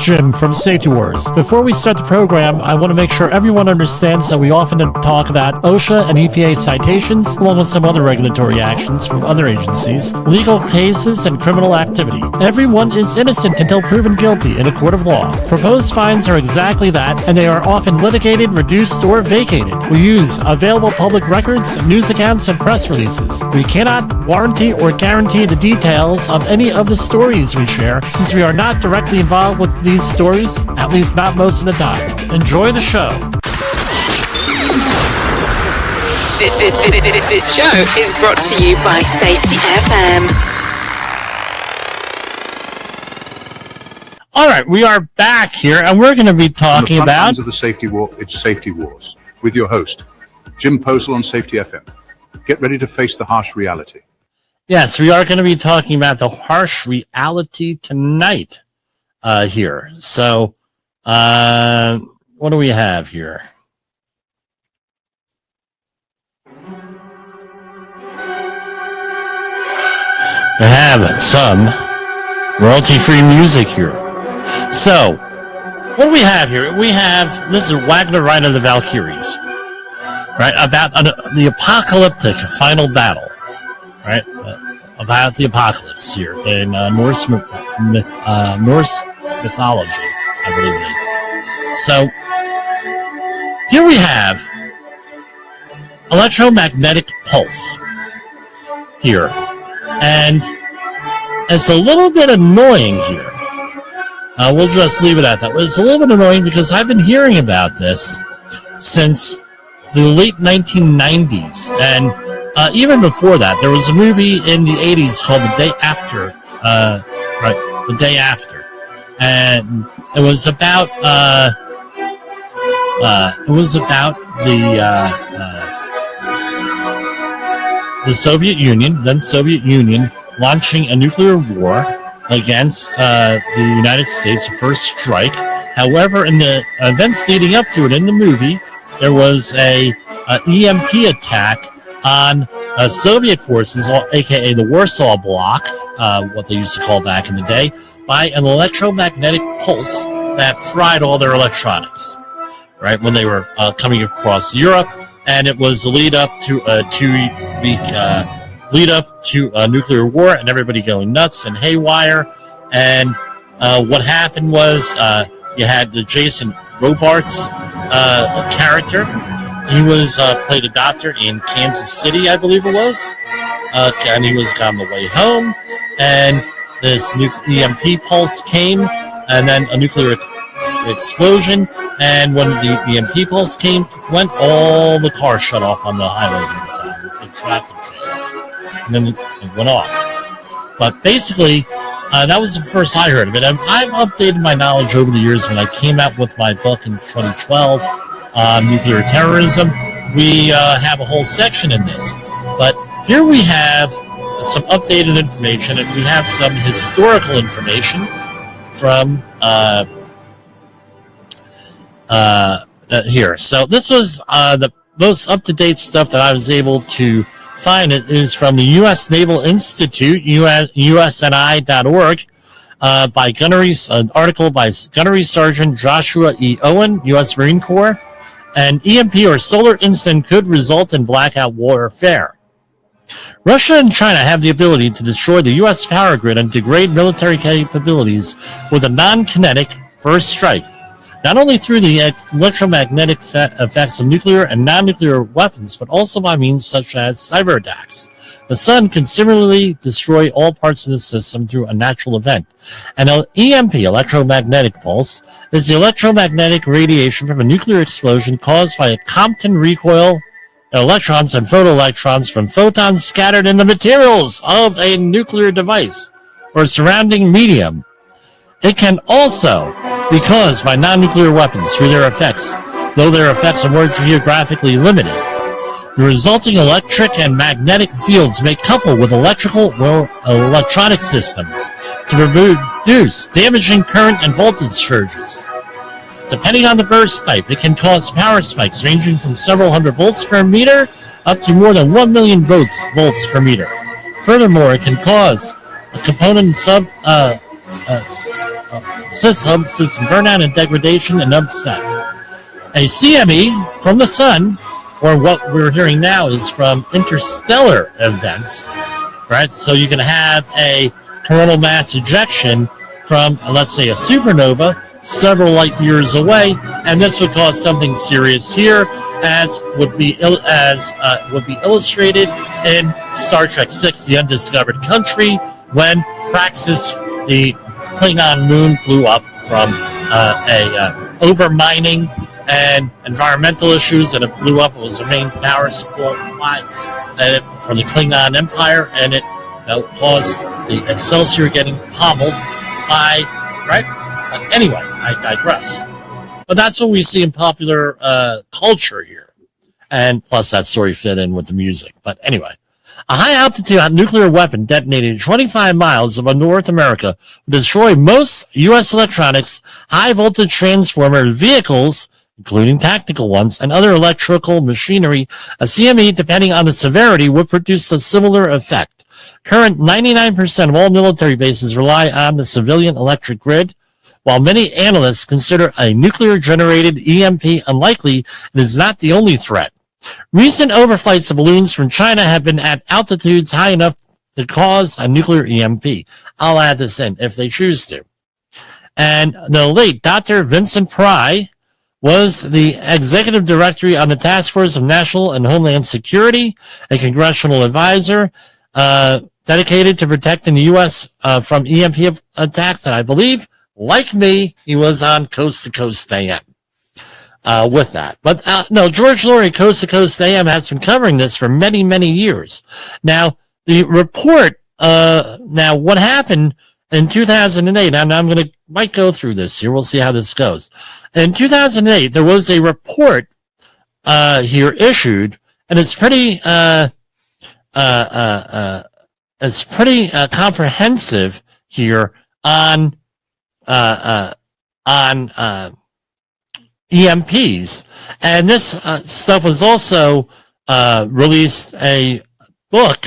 Jim from Safety Wars. Before we start the program, I want to make sure everyone understands that we often talk about OSHA and EPA citations, along with some other regulatory actions from other agencies, legal cases, and criminal activity. Everyone is innocent until proven guilty in a court of law. Proposed fines are exactly that, and they are often litigated, reduced, or vacated. We use available public records, news accounts, and press releases. We cannot warranty or guarantee the details of any of the stories we share, since we are not directly involved with these stories, at least not most of the time. Enjoy the show. This show is brought to you by Safety FM. All right, we are back here, and we're going to be talking about of the safety war. It's Safety Wars with your host, Jim Posel on Safety FM. Get ready to face the harsh reality. Yes, we are going to be talking about the harsh reality tonight here. So, what do we have here? We have some royalty-free music here. So, what do we have here? We have, this is Wagner Ride of the Valkyries, right? About the apocalyptic final battle, right? About the apocalypse here in Norse mythology, I believe it is. So, here we have Electro Magnetic Pulse here. And it's a little bit annoying here. We'll just leave it at that. It's a little bit annoying because I've been hearing about this since the late 1990s. And even before that, there was a movie in the 80s called The Day After. Right, The Day After. And it was about the Soviet Union, then Soviet Union, launching a nuclear war against the United States, the first strike. However, in the events leading up to it in the movie, there was a EMP attack on Soviet forces, aka the Warsaw Bloc, what they used to call back in the day, by an electromagnetic pulse that fried all their electronics, right, when they were coming across Europe. And it was the lead up to a 2-week lead up to a nuclear war, and everybody going nuts and haywire. And what happened was you had the Jason Robards character. He was played a doctor in Kansas City, I believe it was, and he was on the way home. And this EMP pulse came, and then a nuclear explosion, and when the EMP pulse went, all the cars shut off on the highway inside, the traffic jam, and then it went off. But basically, that was the first I heard of it. I've updated my knowledge over the years. When I came out with my book in 2012 on nuclear terrorism, we have a whole section in this. But here we have some updated information, and we have some historical information from here. So this was the most up-to-date stuff that I was able to find. It is from the U.S. Naval Institute, usni.org, by an article by Gunnery Sergeant Joshua E. Owen, U.S. Marine Corps. An EMP or solar incident could result in blackout warfare. Russia and China have the ability to destroy the U.S. power grid and degrade military capabilities with a non-kinetic first strike, not only through the electromagnetic effects of nuclear and non-nuclear weapons, but also by means such as cyber attacks. The sun can similarly destroy all parts of the system through a natural event. An EMP, electromagnetic pulse, is the electromagnetic radiation from a nuclear explosion caused by a Compton recoil electrons and photoelectrons from photons scattered in the materials of a nuclear device or surrounding medium. It can also be caused by non-nuclear weapons through their effects, though their effects are more geographically limited. The resulting electric and magnetic fields may couple with electrical or electronic systems to produce damaging current and voltage surges. Depending on the burst type, it can cause power spikes ranging from several hundred volts per meter up to more than 1 million volts per meter. Furthermore, it can cause a component system burnout and degradation and upset. A CME from the sun, or what we're hearing now is from interstellar events, right? So you can have a coronal mass ejection from, let's say, a supernova several light years away, and this would cause something serious here, as would be illustrated in Star Trek VI: The Undiscovered Country, when Praxis, the Klingon moon, blew up from over mining and environmental issues, and it blew up. It was the main power supply from the Klingon Empire, and it caused the Excelsior getting pummeled by, right? Anyway, I digress. But that's what we see in popular culture here. And plus that story fit in with the music. But anyway, a high-altitude nuclear weapon detonated 25 miles above North America would destroy most U.S. electronics, high-voltage transformer vehicles, including tactical ones, and other electrical machinery. A CME, depending on the severity, would produce a similar effect. Current 99% of all military bases rely on the civilian electric grid. While many analysts consider a nuclear-generated EMP unlikely, it is not the only threat. Recent overflights of balloons from China have been at altitudes high enough to cause a nuclear EMP. I'll add this in if they choose to. And the late Dr. Vincent Pry was the executive director on the Task Force of National and Homeland Security, a congressional advisor dedicated to protecting the U.S. From EMP attacks, and I believe, like me, he was on Coast to Coast AM with that. But no, George Laurie, Coast to Coast AM, has been covering this for many, many years. Now, the report, now what happened in 2008, and I'm going to might go through this here. We'll see how this goes. In 2008, there was a report here issued, and it's pretty comprehensive here on EMPs, and this stuff was also released a book,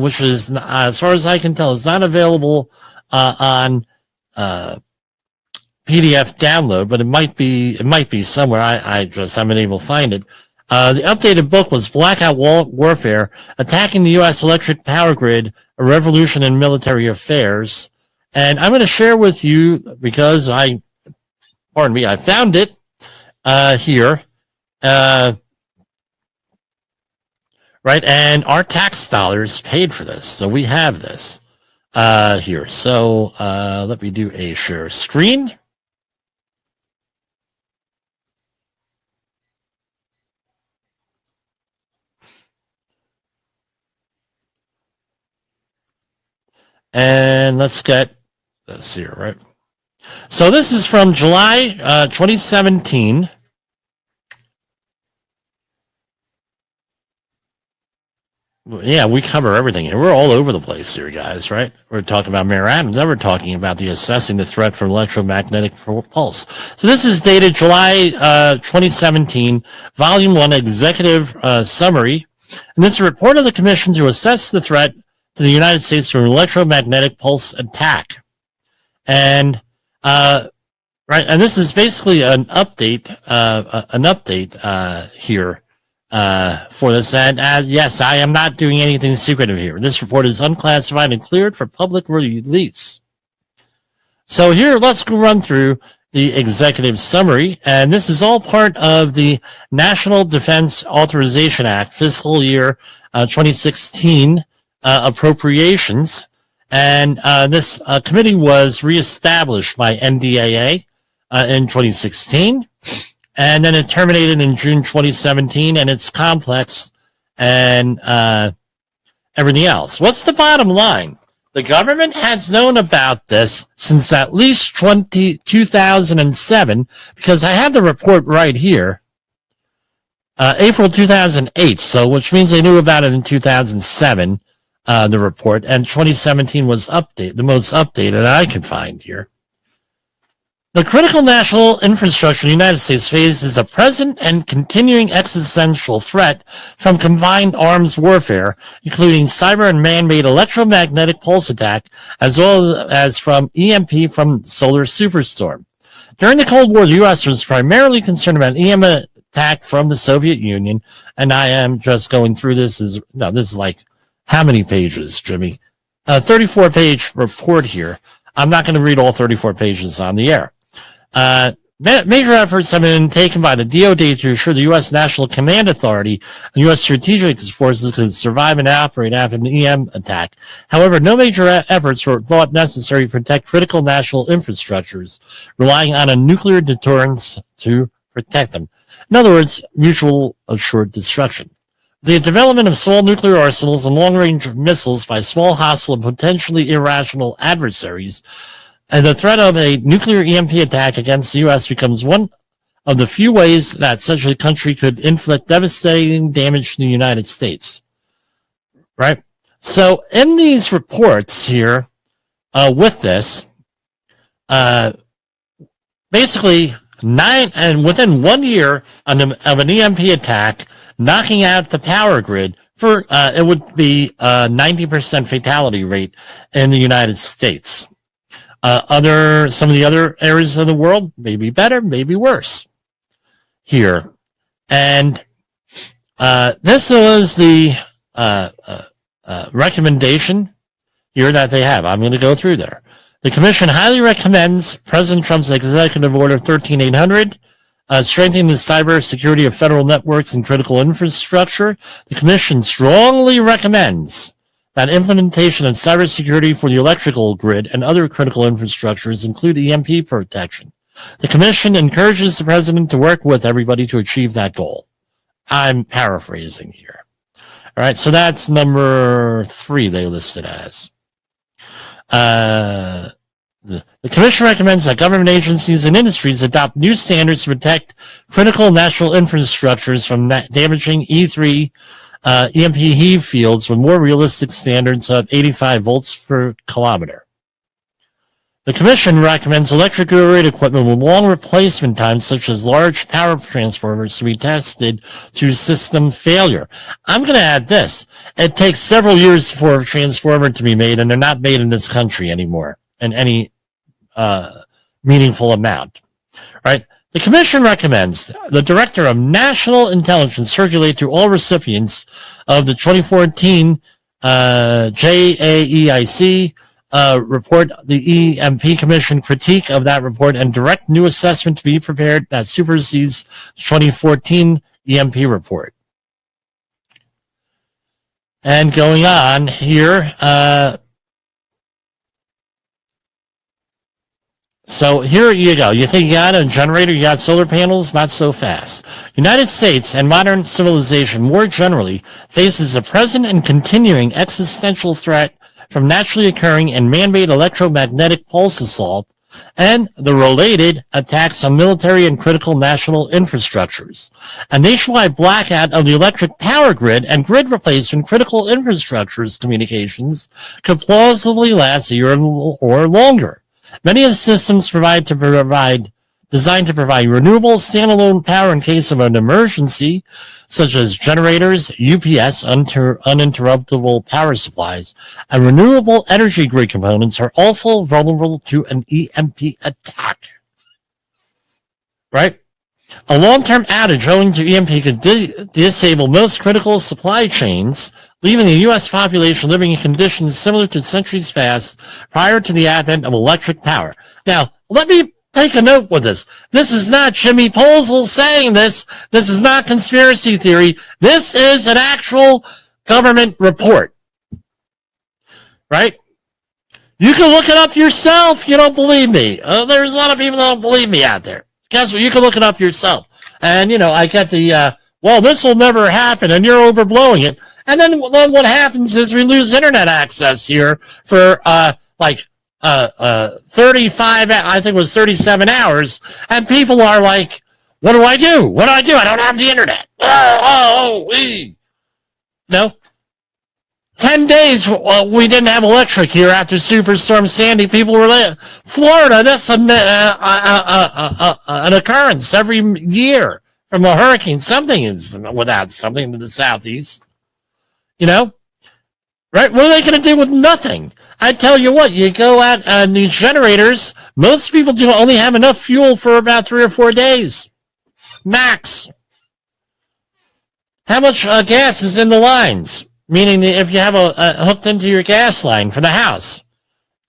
which is, as far as I can tell, is not available on PDF download, but it might be somewhere. I just haven't been able to find it. The updated book was Blackout Warfare: Attacking the U.S. Electric Power Grid, a Revolution in Military Affairs. And I'm going to share with you, because I found it here. Right, and our tax dollars paid for this. So we have this here. So let me do a share screen. And let's get this here, right? So this is from July 2017. Yeah, we cover everything here. We're all over the place here, guys, right? We're talking about Mayor Adams. Then we're talking about the assessing the threat from electromagnetic pulse. So this is dated July 2017, Volume 1, Executive Summary. And this is a report of the Commission to assess the threat to the United States from an electromagnetic pulse attack. And right, and this is basically an update here for this. And yes, I am not doing anything secretive here. This report is unclassified and cleared for public release. So here, let's go run through the executive summary, and this is all part of the National Defense Authorization Act, fiscal year 2016 appropriations. And this committee was reestablished by NDAA in 2016, and then it terminated in June 2017, and it's complex and everything else. What's the bottom line? The government has known about this since at least 2007, because I have the report right here, April 2008, so which means they knew about it in 2007. The report, and 2017 was the most updated I could find here. The critical national infrastructure in the United States faces a present and continuing existential threat from combined arms warfare, including cyber and man-made electromagnetic pulse attack, as well as from EMP from solar superstorm. During the Cold War, the U.S. was primarily concerned about EM attack from the Soviet Union, and I am just going through this. This is like how many pages, Jimmy? 34-page report here. I'm not going to read all 34 pages on the air. Major efforts have been taken by the DoD to ensure the U.S. National Command Authority and U.S. strategic forces could survive and operate after an EM attack. However, no major efforts were thought necessary to protect critical national infrastructures, relying on a nuclear deterrence to protect them. In other words, mutual assured destruction. The development of small nuclear arsenals and long-range missiles by small, hostile, and potentially irrational adversaries, and the threat of a nuclear EMP attack against the U.S. becomes one of the few ways that such a country could inflict devastating damage to the United States. Right? So in these reports here, with this, basically within 1 year of an EMP attack, knocking out the power grid, it would be a 90% fatality rate in the United States. Some of the other areas of the world may be better, maybe worse here. And this was the recommendation here that they have. I'm going to go through there. The Commission highly recommends President Trump's Executive Order 13800, strengthening the cyber security of federal networks and critical infrastructure. The Commission strongly recommends that implementation of cybersecurity for the electrical grid and other critical infrastructures include EMP protection. The Commission encourages the President to work with everybody to achieve that goal. I'm paraphrasing here. All right, so that's number 3 they listed as. The Commission recommends that government agencies and industries adopt new standards to protect critical national infrastructures from damaging E3 EMP heave fields with more realistic standards of 85 volts per kilometer. The Commission recommends electric grid equipment with long replacement times, such as large power transformers, to be tested to system failure. I'm going to add this. It takes several years for a transformer to be made, and they're not made in this country anymore in any meaningful amount. Right? The Commission recommends the Director of National Intelligence circulate to all recipients of the 2014 JAEIC report, the EMP Commission critique of that report, and direct new assessment to be prepared that supersedes the 2014 EMP report. And going on here, so here you go. You think you got a generator, you got solar panels? Not so fast. United States and modern civilization more generally faces a present and continuing existential threat from naturally occurring and man-made electromagnetic pulse assault and the related attacks on military and critical national infrastructures. A nationwide blackout of the electric power grid and grid replacement critical infrastructures communications could plausibly last a year or longer. Many of the systems designed to provide renewable standalone power in case of an emergency, such as generators, UPS, uninterruptible power supplies, and renewable energy grid components are also vulnerable to an EMP attack. Right? A long-term outage owing to EMP could disable most critical supply chains, leaving the U.S. population living in conditions similar to centuries past prior to the advent of electric power. Now, let me take a note with this. This is not Jimmy Posel saying this. This is not conspiracy theory. This is an actual government report. Right? You can look it up yourself. You don't believe me. There's a lot of people that don't believe me out there. Guess what? You can look it up yourself. And, I get the, well, this will never happen, and you're overblowing it. And then what happens is we lose internet access here for 35, I think it was 37 hours, and people are like, what do I do? What do I do? I don't have the internet. No. 10 days we didn't have electric here after Superstorm Sandy. People were like, Florida, that's an occurrence every year from a hurricane. Something is without something to the southeast. You know? Right? What are they going to do with nothing? I tell you what, you go out on these generators, most people do only have enough fuel for about 3 or 4 days. Max. How much gas is in the lines? Meaning if you have a hooked into your gas line for the house.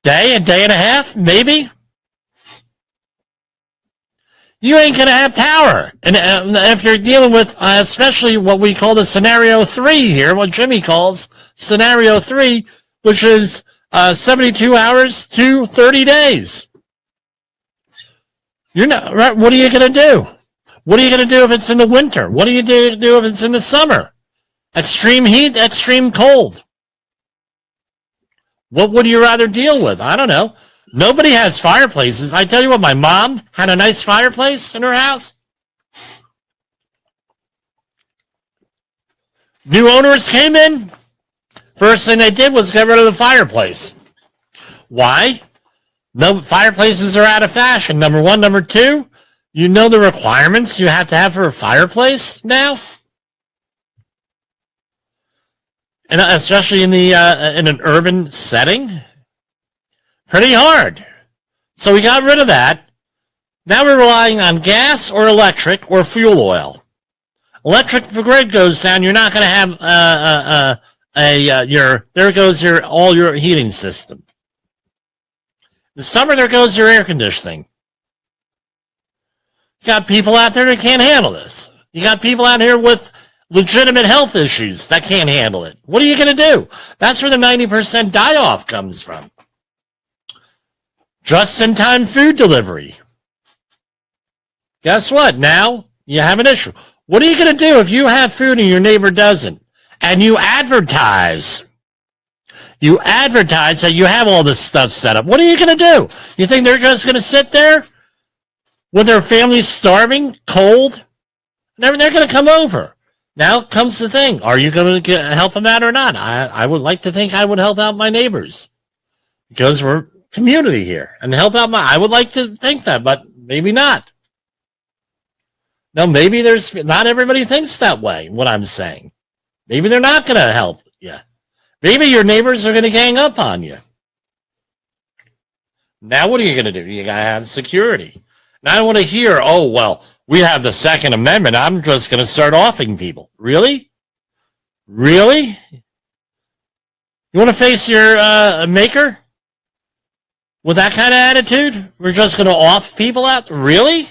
A day and a half, maybe? You ain't going to have power. And if you're dealing with, especially what we call the Scenario 3 here, what Jimmy calls Scenario 3, which is 72 hours to 30 days. You're not, right? What are you going to do? What are you going to do if it's in the winter? What do you do if it's in the summer? Extreme heat, extreme cold. What would you rather deal with? I don't know. Nobody has fireplaces. I tell you what, my mom had a nice fireplace in her house. New owners came in. First thing they did was get rid of the fireplace. Why? No, fireplaces are out of fashion. Number one. Number two, you know the requirements you have to have for a fireplace now? And especially in in an urban setting, pretty hard. So we got rid of that. Now we're relying on gas or electric or fuel oil. Electric, if the grid goes down, you're not going to have there goes all your heating system. In the summer, there goes your air conditioning. You got people out there that can't handle this. You got people out here with legitimate health issues that can't handle it. What are you going to do? That's where the 90% die-off comes from. Just-in-time food delivery. Guess what? Now you have an issue. What are you going to do if you have food and your neighbor doesn't? And you advertise. You advertise that you have all this stuff set up. What are you going to do? You think they're just going to sit there with their family starving, cold? They're going to come over. Now comes the thing. Are you going to help them out or not? I would like to think I would help out my neighbors because we're community here and help out I would like to think that, but maybe not. No, maybe not everybody thinks that way, what I'm saying. Maybe they're not going to help you. Maybe your neighbors are going to gang up on you. Now what are you going to do? You got to have security. And I don't want to hear, oh, well, we have the Second Amendment. I'm just going to start offing people. Really? Really? You want to face your maker with that kind of attitude? We're just going to off people out? Really?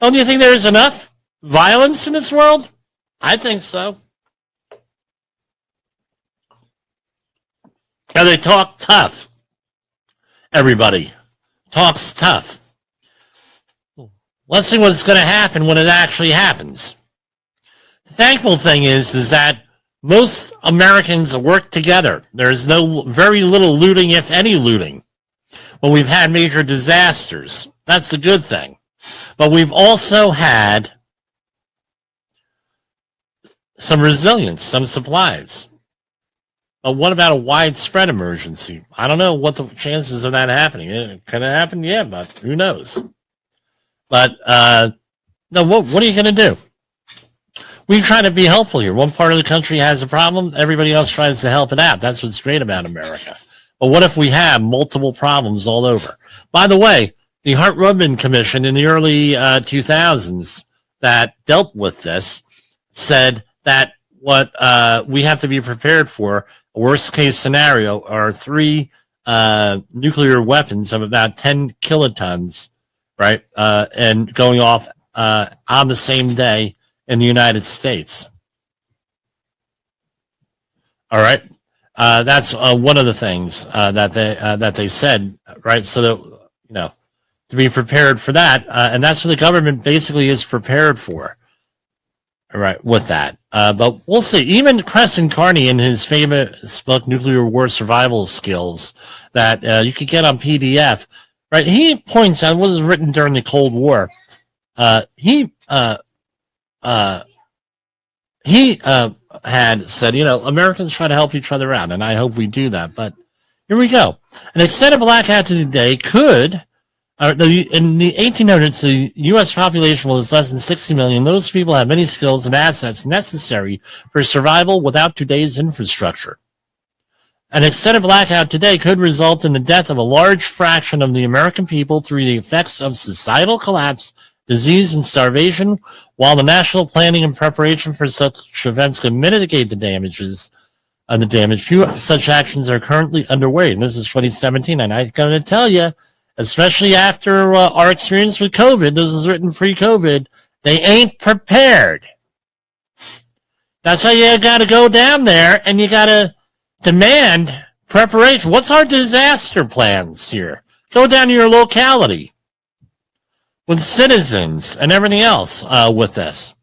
Don't you think there's enough violence in this world? I think so. Now they talk tough. Everybody talks tough. Let's see what's going to happen when it actually happens. The thankful thing is that most Americans work together. There's very little looting, if any looting. When we've had major disasters, that's the good thing. But we've also had some resilience, some supplies. But what about a widespread emergency? I don't know what the chances of that happening. It could have happened, yeah, but who knows? But, no, what are you going to do? We try to be helpful here. One part of the country has a problem. Everybody else tries to help it out. That's what's great about America. But what if we have multiple problems all over? By the way, the Hart-Rubin Commission in the early 2000s that dealt with this said that what we have to be prepared for, a worst-case scenario, are 3 nuclear weapons of about 10 kilotons, right, and going off on the same day in the United States. All right, that's one of the things that they said, right? So that to be prepared for that, and that's what the government basically is prepared for. All right, with that, but we'll see. Even Crescent Carney, in his famous book "Nuclear War Survival Skills," that you could get on PDF, right? He points out what was written during the Cold War. He he had said, Americans try to help each other out, and I hope we do that. But here we go. An extended blackout today could, in the 1800s, the U.S. population was less than 60 million. Those people have many skills and assets necessary for survival without today's infrastructure. An extended blackout today could result in the death of a large fraction of the American people through the effects of societal collapse, disease, and starvation, while the national planning and preparation for such events can mitigate the damage. Few such actions are currently underway, and this is 2017. And I'm going to tell you, especially after our experience with COVID, this is written pre-COVID, they ain't prepared. That's why you got to go down there and you got to demand preparation. What's our disaster plans here? Go down to your locality with citizens and everything else with this.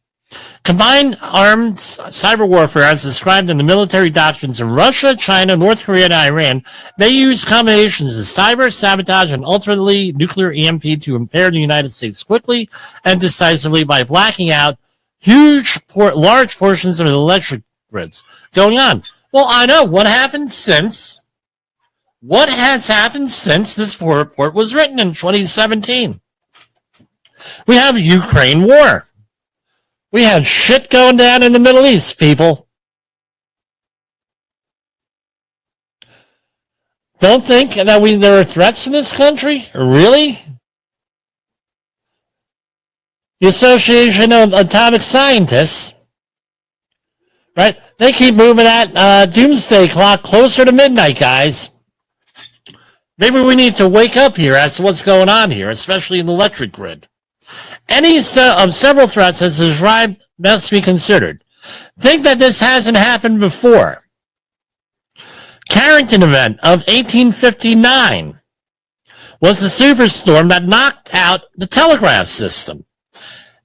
Combined armed cyber warfare, as described in the military doctrines of Russia, China, North Korea, and Iran, may use combinations of cyber, sabotage, and ultimately nuclear EMP to impair the United States quickly and decisively by blacking out large portions of the electric grids. Going on. Well, I know what has happened since this report was written in 2017. We have Ukraine war. We have shit going down in the Middle East, people. Don't think that there are threats in this country? Really? The Association of Atomic Scientists, right? They keep moving that doomsday clock closer to midnight, guys. Maybe we need to wake up here as to what's going on here, especially in the electric grid. Any of several threats as described must be considered. Think that this hasn't happened before. Carrington event of 1859 was the superstorm that knocked out the telegraph system.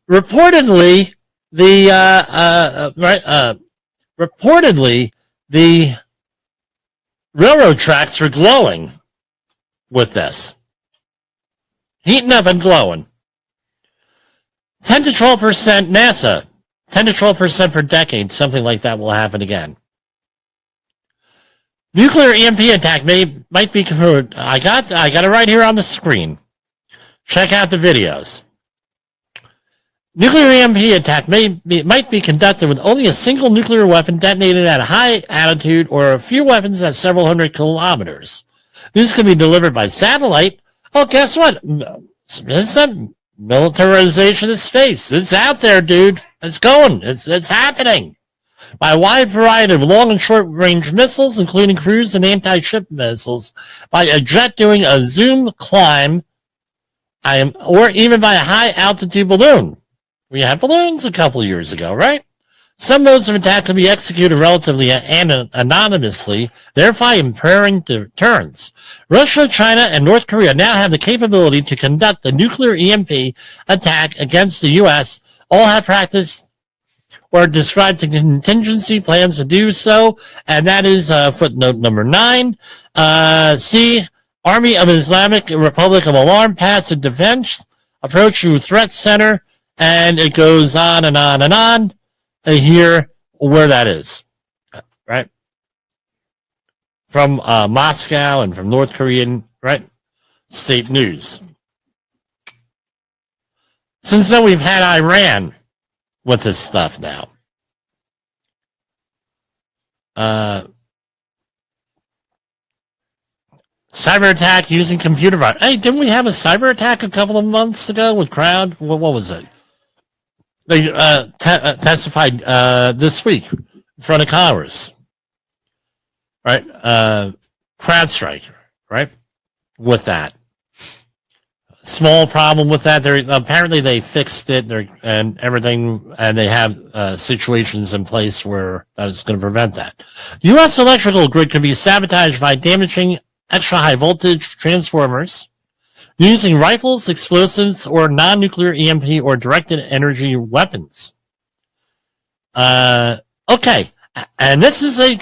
Reportedly, the railroad tracks were glowing with this, heating up and glowing. 10 to 12% NASA, 10 to 12% for decades, something like that will happen again. Nuclear EMP attack might be confirmed. I got it right here on the screen. Check out the videos. Nuclear EMP attack might be conducted with only a single nuclear weapon detonated at a high altitude or a few weapons at several hundred kilometers. These can be delivered by satellite. Oh, guess what? It's a militarization of space. It's out there, dude. It's going. It's happening. By a wide variety of long and short range missiles, including cruise and anti-ship missiles, by a jet doing a zoom climb, or even by a high altitude balloon. We had balloons a couple of years ago, right? Some modes of attack can be executed relatively anonymously, thereby impairing deterrence. Russia, China, and North Korea now have the capability to conduct a nuclear EMP attack against the U.S. All have practiced or described contingency plans to do so, and that is footnote number 9. C. Army of Islamic Republic of Alarm Passive Defense Approach to Threat Center, and it goes on and on and on. Here, where that is, right? From Moscow and from North Korean, right? State news. Since then, we've had Iran with this stuff now. Cyber attack using computer virus. Hey, didn't we have a cyber attack a couple of months ago with Crowd? What was it? They testified this week in front of Congress, right? CrowdStrike, right? With that. Small problem with that. Apparently they fixed it and everything, and they have situations in place where that is going to prevent that. The U.S. electrical grid can be sabotaged by damaging extra high voltage transformers, using rifles, explosives, or non-nuclear EMP or directed energy weapons. Okay, and this is a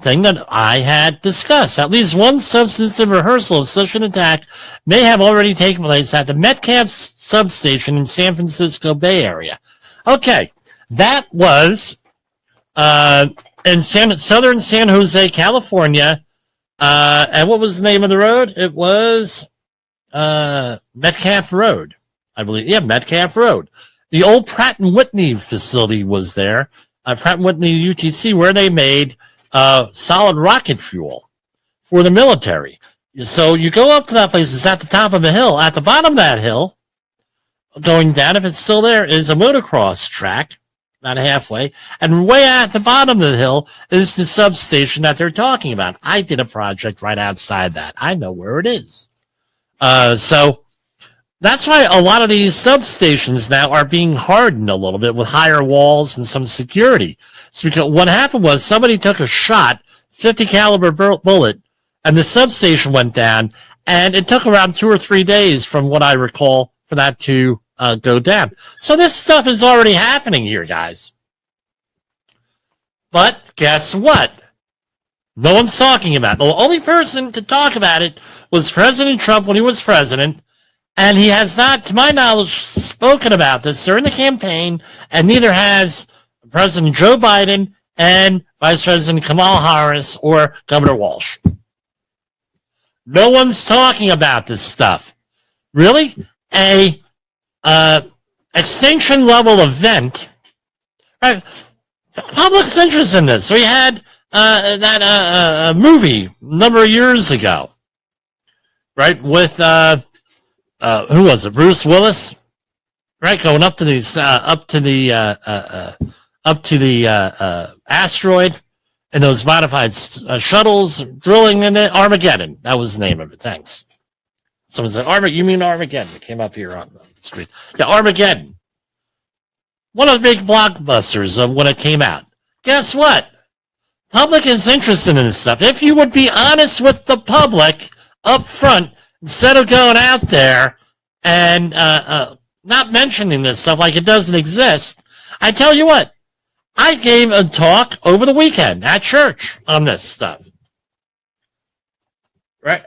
thing that I had discussed. At least one substantive rehearsal of such an attack may have already taken place at the Metcalf substation in San Francisco Bay Area. Okay, that was in southern San Jose, California. And what was the name of the road? It was Metcalf Road, I believe. Yeah, Metcalf Road. The old Pratt & Whitney facility was there, Pratt & Whitney UTC, where they made solid rocket fuel for the military. So you go up to that place. It's at the top of a hill. At the bottom of that hill, going down, if it's still there, is a motocross track, about halfway. And way at the bottom of the hill is the substation that they're talking about. I did a project right outside that. I know where it is. So that's why a lot of these substations now are being hardened a little bit with higher walls and some security. So because what happened was somebody took a shot, 50 caliber bullet, and the substation went down, and it took around 2 or 3 days, from what I recall, for that to go down. So this stuff is already happening here, guys. But guess what? No one's talking about it. The only person to talk about it was President Trump when he was president, and he has not, to my knowledge, spoken about this during the campaign, and neither has President Joe Biden and Vice President Kamala Harris or Governor Walsh. No one's talking about this stuff. Really? A extinction level event. Right? Public's interest in this. We had that movie a number of years ago, right? With who was it? Bruce Willis, right? Going up to the asteroid, and those modified shuttles drilling in it. Armageddon. That was the name of it. Thanks. Someone said, you mean Armageddon? It came up here on the screen. Yeah, Armageddon. One of the big blockbusters of when it came out. Guess what? Public is interested in this stuff. If you would be honest with the public up front, instead of going out there and not mentioning this stuff like it doesn't exist, I tell you what, I gave a talk over the weekend at church on this stuff. Right?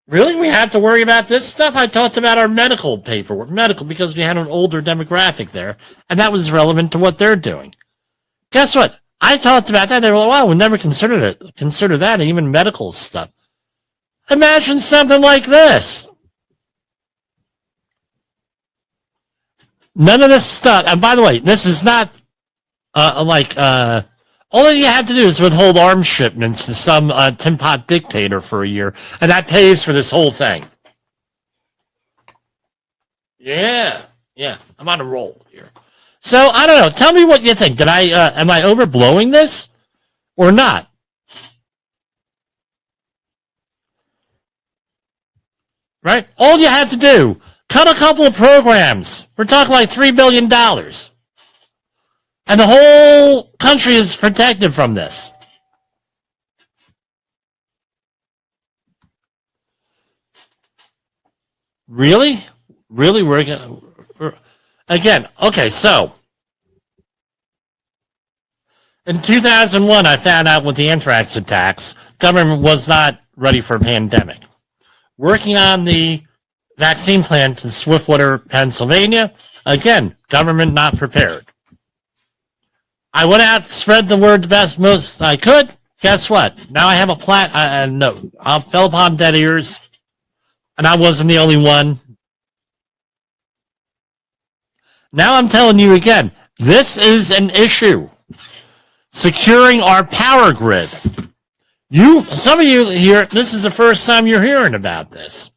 Really? We have to worry about this stuff? I talked about our medical paperwork. Medical, because we had an older demographic there, and that was relevant to what they're doing. Guess what? I talked about that. They were like, wow, we never consider that, even medical stuff. Imagine something like this. None of this stuff, and by the way, this is not all that you have to do is withhold arms shipments to some tin pot dictator for a year, and that pays for this whole thing. Yeah, I'm on a roll here. So I don't know. Tell me what you think. Am I overblowing this or not? Right? All you have to do, cut a couple of programs. We're talking like $3 billion. And the whole country is protected from this. Really? Again, okay, so in 2001, I found out with the anthrax attacks, government was not ready for a pandemic. Working on the vaccine plant in Swiftwater, Pennsylvania, again, government not prepared. I went out, spread the word the best most I could. Guess what? Now I have a plan. No, I fell upon dead ears, and I wasn't the only one. Now I'm telling you again, this is an issue. Securing our power grid. Some of you here, this is the first time you're hearing about this.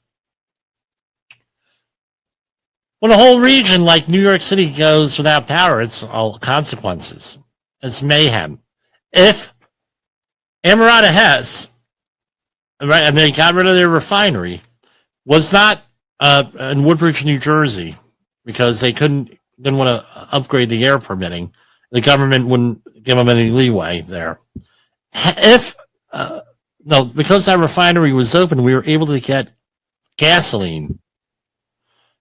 When a whole region like New York City goes without power, it's all consequences. It's mayhem. If Amarada Hess, right, and they got rid of their refinery, was not in Woodbridge, New Jersey, because they didn't want to upgrade the air permitting, the government wouldn't give them any leeway there. Because that refinery was open, we were able to get gasoline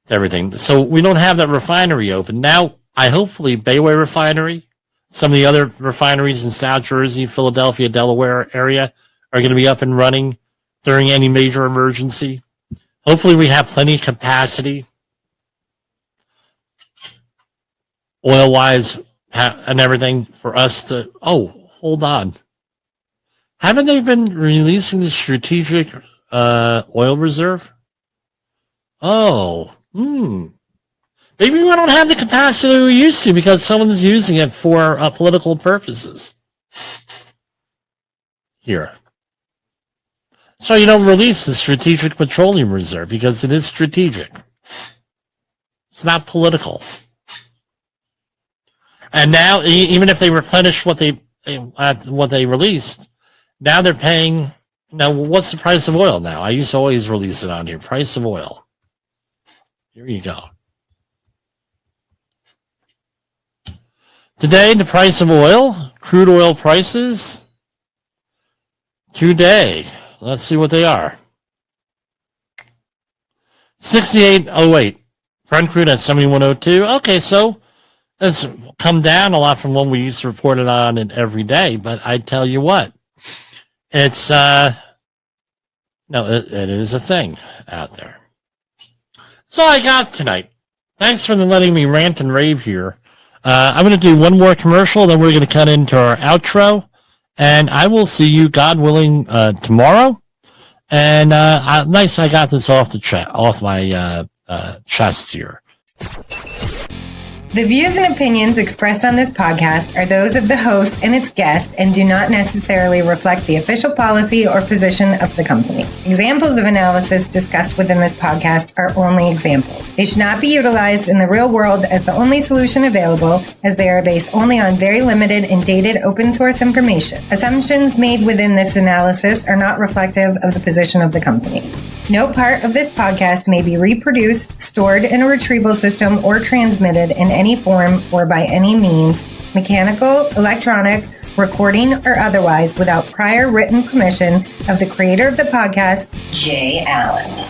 to everything. So we don't have that refinery open. Now, hopefully Bayway Refinery, some of the other refineries in South Jersey, Philadelphia, Delaware area are going to be up and running during any major emergency. Hopefully we have plenty of capacity, oil-wise, and everything for us to. Oh, hold on. Haven't they been releasing the strategic oil reserve? Oh, maybe we don't have the capacity we used to because someone's using it for political purposes. Here. So you don't release the strategic petroleum reserve because it is strategic. It's not political. And now, even if they replenish what they released, now they're paying. Now, what's the price of oil now? I used to always release it on here. Price of oil. Here you go. Today, the price of oil, crude oil prices. Today, let's see what they are. 68.08. Brent crude at 71.02. Okay, so it's come down a lot from when we used to report it on it every day. But I tell you what, it's it is a thing out there. That's all I got tonight. Thanks for letting me rant and rave here. I'm going to do one more commercial, then we're going to cut into our outro. And I will see you, God willing, tomorrow. And nice, I got this off my chest here. The views and opinions expressed on this podcast are those of the host and its guest and do not necessarily reflect the official policy or position of the company. Examples of analysis discussed within this podcast are only examples. They should not be utilized in the real world as the only solution available, as they are based only on very limited and dated open source information. Assumptions made within this analysis are not reflective of the position of the company. No part of this podcast may be reproduced, stored in a retrieval system, or transmitted in any form or by any means, mechanical, electronic, recording, or otherwise, without prior written permission of the creator of the podcast, Jay Allen.